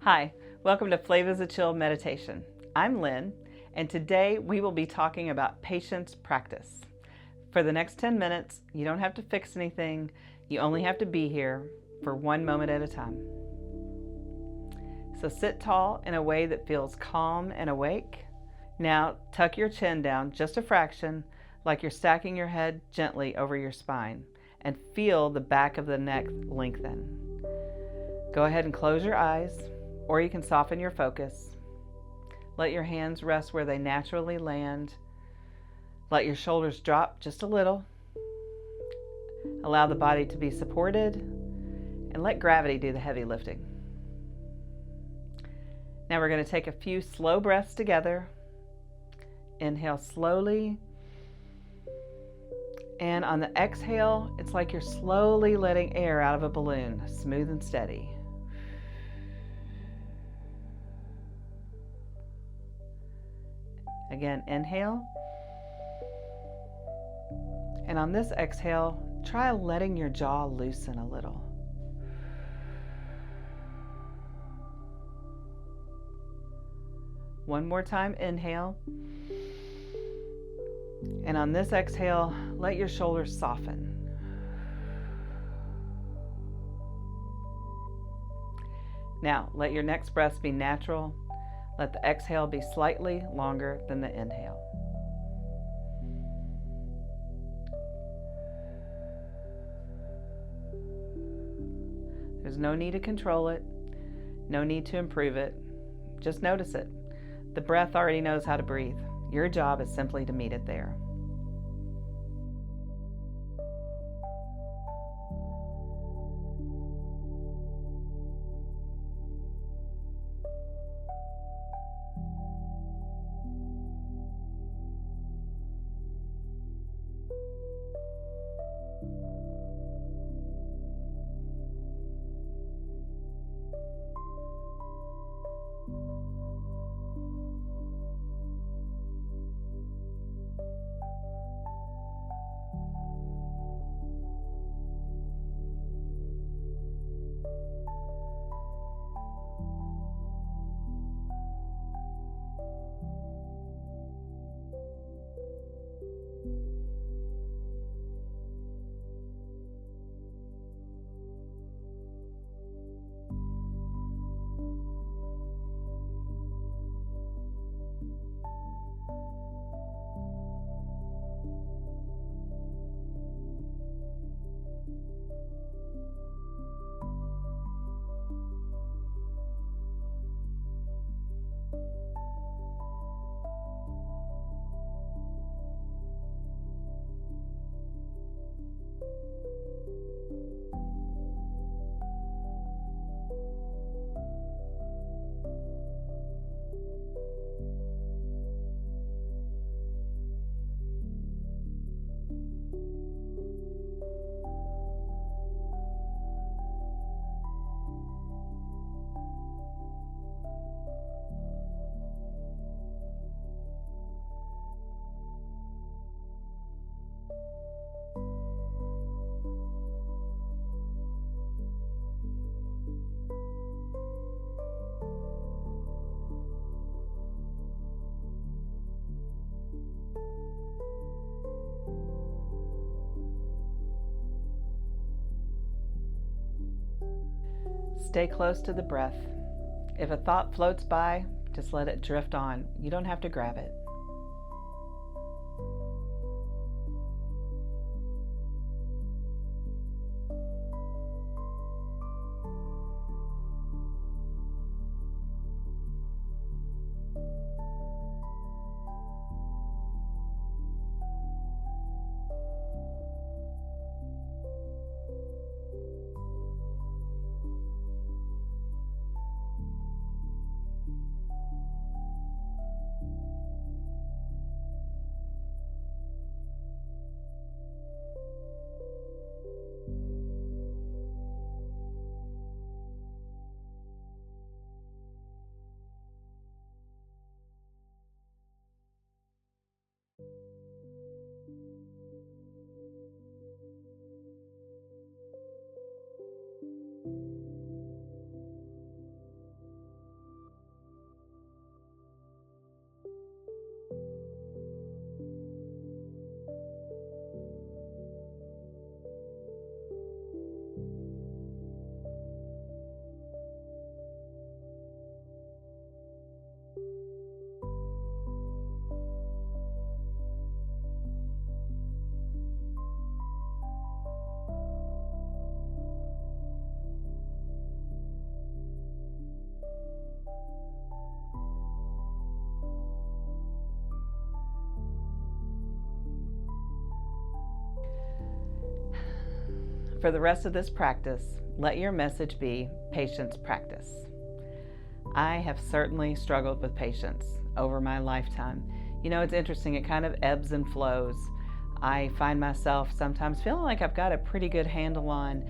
Hi, welcome to Flavas of Chill Meditation. I'm Lynn, and today we will be talking about patience practice. For the next 10 minutes, you don't have to fix anything, you only have to be here for one moment at a time. So sit tall in a way that feels calm and awake. Now tuck your chin down just a fraction, like you're stacking your head gently over your spine, and feel the back of the neck lengthen. Go ahead and close your eyes, or you can soften your focus. Let your hands rest where they naturally land. Let your shoulders drop just a little. Allow the body to be supported, and let gravity do the heavy lifting. Now we're going to take a few slow breaths together. Inhale slowly. And on the exhale, it's like you're slowly letting air out of a balloon, smooth and steady. Again, inhale. And on this exhale, try letting your jaw loosen a little. One more time, inhale. And on this exhale, let your shoulders soften. Now, let your next breath be natural. Let the exhale be slightly longer than the inhale. There's no need to control it, no need to improve it. Just notice it. The breath already knows how to breathe. Your job is simply to meet it there. Stay close to the breath. If a thought floats by, just let it drift on. You don't have to grab it. For the rest of this practice, let your message be patience practice. I have certainly struggled with patience over my lifetime. You know, it's interesting, it kind of ebbs and flows. I find myself sometimes feeling like I've got a pretty good handle on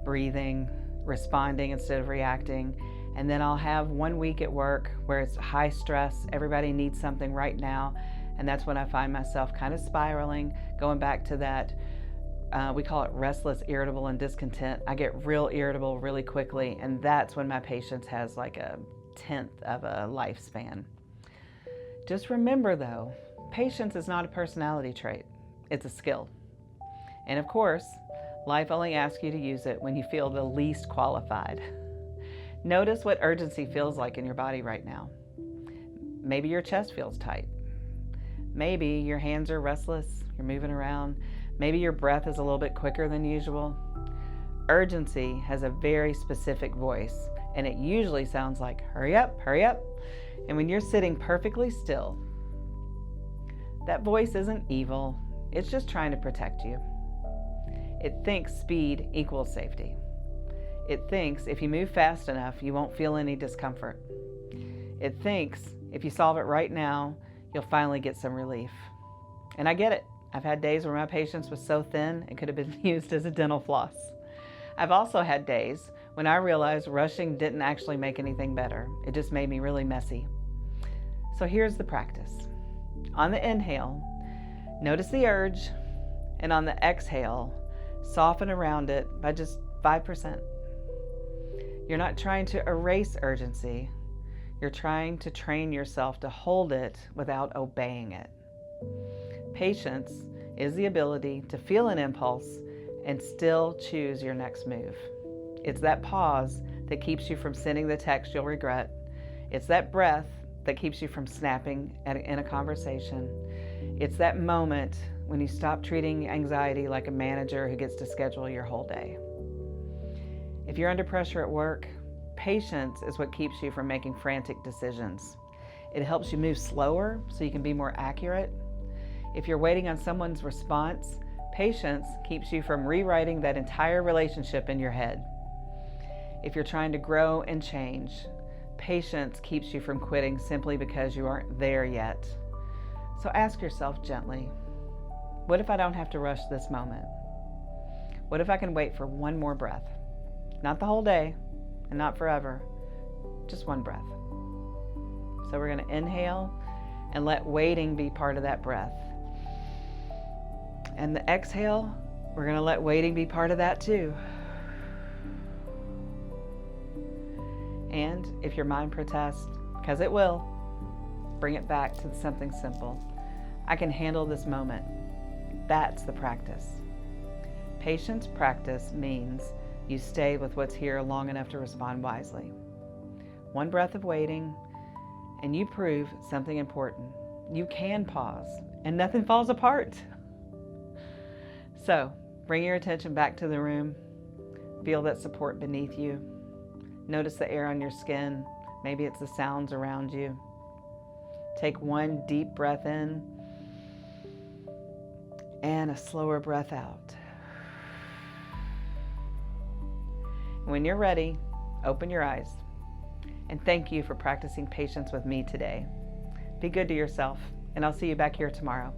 breathing, responding instead of reacting. And then I'll have one week at work where it's high stress, everybody needs something right now. And that's when I find myself kind of spiraling, going back to that, we call it restless, irritable, and discontent. I get real irritable really quickly, and that's when my patience has like a 1/10 of a lifespan. Just remember though, patience is not a personality trait, it's a skill. And of course, life only asks you to use it when you feel the least qualified. Notice what urgency feels like in your body right now. Maybe your chest feels tight. Maybe your hands are restless, you're moving around. Maybe your breath is a little bit quicker than usual. Urgency has a very specific voice, and it usually sounds like, hurry up, hurry up. And when you're sitting perfectly still, that voice isn't evil, it's just trying to protect you. It thinks speed equals safety. It thinks if you move fast enough, you won't feel any discomfort. It thinks if you solve it right now, you'll finally get some relief. And I get it. I've had days where my patience was so thin it could have been used as a dental floss. I've also had days when I realized rushing didn't actually make anything better. It just made me really messy. So here's the practice. On the inhale, notice the urge, and on the exhale, soften around it by just 5%. You're not trying to erase urgency. You're trying to train yourself to hold it without obeying it. Patience is the ability to feel an impulse and still choose your next move. It's that pause that keeps you from sending the text you'll regret. It's that breath that keeps you from snapping in a conversation. It's that moment when you stop treating anxiety like a manager who gets to schedule your whole day. If you're under pressure at work, patience is what keeps you from making frantic decisions. It helps you move slower so you can be more accurate. If you're waiting on someone's response, patience keeps you from rewriting that entire relationship in your head. If you're trying to grow and change, patience keeps you from quitting simply because you aren't there yet. So ask yourself gently, what if I don't have to rush this moment? What if I can wait for one more breath? Not the whole day and not forever, just one breath. So we're going to inhale and let waiting be part of that breath. And the exhale, we're going to let waiting be part of that too. And if your mind protests, because it will, bring it back to something simple. I can handle this moment. That's the practice. Patience practice means you stay with what's here long enough to respond wisely. One breath of waiting, and you prove something important. You can pause, and nothing falls apart. So, bring your attention back to the room. Feel that support beneath you. Notice the air on your skin. Maybe it's the sounds around you. Take one deep breath in and a slower breath out. When you're ready, open your eyes. And thank you for practicing patience with me today. Be good to yourself, and I'll see you back here tomorrow.